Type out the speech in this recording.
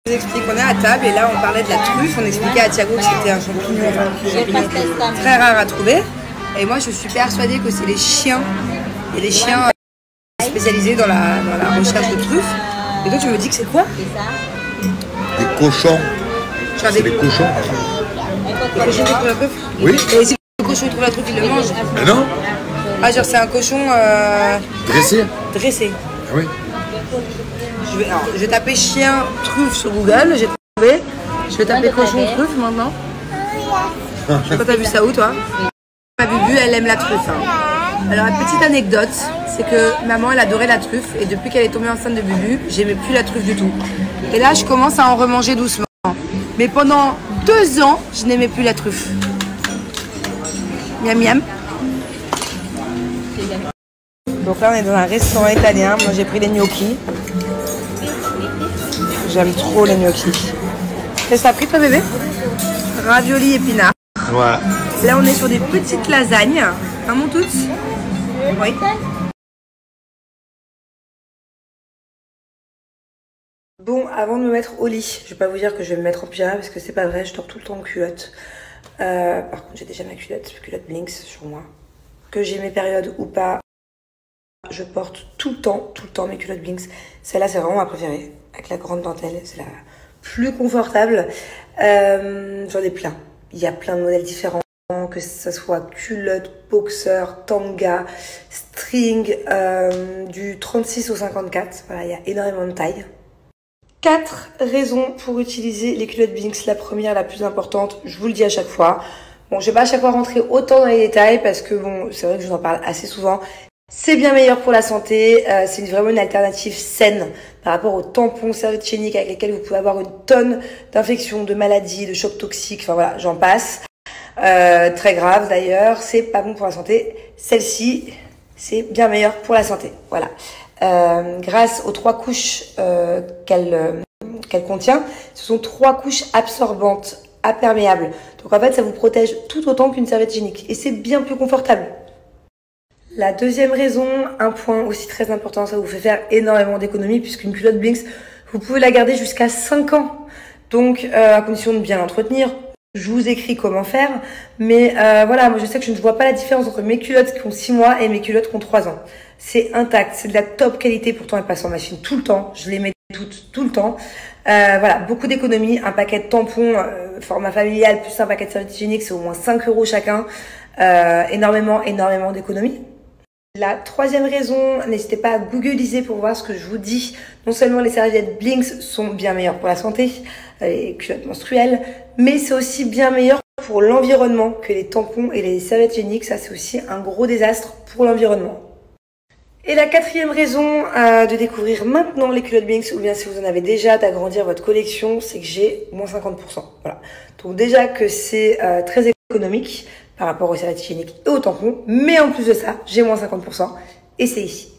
Je vous explique, on est à table et là on parlait de la truffe, on expliquait à Thiago que c'était un champignon très rare à trouver. Et moi je suis persuadée que c'est les chiens, et les chiens spécialisés dans la recherche de truffes. Et toi tu me dis que c'est quoi? Des cochons. C'est des cochons. Les cochons qui trouvent la truffe? Oui. Et si le cochon trouve la truffe, il le mange? Mais non. Ah genre c'est un cochon dressé. Dressé. Ah oui. Je vais taper chien truffe sur Google, j'ai trouvé. Je vais taper cochon truffe maintenant. Je sais pas, t'as vu ça où toi? Ma Bubu, elle aime la truffe. Hein. Alors, la petite anecdote, c'est que maman, elle adorait la truffe. Et depuis qu'elle est tombée enceinte de Bubu, j'aimais plus la truffe du tout. Et là, je commence à en remanger doucement. Mais pendant 2 ans, je n'aimais plus la truffe. Miam miam. Donc là, on est dans un restaurant italien. Moi, j'ai pris des gnocchis. J'aime trop les gnocchis. Qu'est-ce que t'as pris, toi, bébé? Ravioli épinards. Ouais. Là, on est sur des petites lasagnes. Hein, mon toutes? Oui. Bon, avant de me mettre au lit, je vais pas vous dire que je vais me mettre en pyjama parce que c'est pas vrai, je dors tout le temps en culotte. Par contre, j'ai déjà ma culotte Blinks sur moi. Que j'ai mes périodes ou pas, je porte tout le temps mes culottes Blinks. Celle-là, c'est vraiment ma préférée. Avec la grande dentelle, c'est la plus confortable. J'en ai plein. Il y a plein de modèles différents. Que ce soit culotte, boxer, tanga, string, du 36 au 54. Voilà, il y a énormément de tailles. 4 raisons pour utiliser les culottes Blinks. La première, la plus importante, je vous le dis à chaque fois. Bon, je vais pas à chaque fois rentrer autant dans les détails parce que bon, c'est vrai que je vous en parle assez souvent. C'est bien meilleur pour la santé, c'est vraiment une alternative saine par rapport aux tampons, serviettes hygiéniques avec lesquels vous pouvez avoir une tonne d'infections, de maladies, de chocs toxiques, enfin voilà, j'en passe. Très grave d'ailleurs, c'est pas bon pour la santé. Celle-ci, c'est bien meilleur pour la santé, voilà. Grâce aux 3 couches qu'elle contient, ce sont 3 couches absorbantes, imperméables. Donc en fait, ça vous protège tout autant qu'une serviette hygiénique et c'est bien plus confortable. La deuxième raison, un point aussi très important, ça vous fait faire énormément d'économies puisqu'une culotte Blinks, vous pouvez la garder jusqu'à 5 ans. Donc, à condition de bien l'entretenir. Je vous écris comment faire. Mais voilà, moi je sais que je ne vois pas la différence entre mes culottes qui ont 6 mois et mes culottes qui ont 3 ans. C'est intact, c'est de la top qualité. Pourtant, elles passent en machine tout le temps. Je les mets toutes, tout le temps. Voilà, beaucoup d'économies. Un paquet de tampons format familial plus un paquet de serviettes hygiéniques, c'est au moins 5 € chacun. Énormément d'économies. La troisième raison, n'hésitez pas à googliser pour voir ce que je vous dis. Non seulement les serviettes Blinks sont bien meilleures pour la santé, les culottes menstruelles, mais c'est aussi bien meilleur pour l'environnement que les tampons et les serviettes hygiéniques. Ça, c'est aussi un gros désastre pour l'environnement. Et la quatrième raison de découvrir maintenant les culottes Blinks, ou bien si vous en avez déjà, d'agrandir votre collection, c'est que j'ai moins 50%. Voilà. Donc déjà que c'est très économique par rapport aux serviettes hygiéniques et aux tampons, mais en plus de ça, j'ai moins 50% et c'est ici.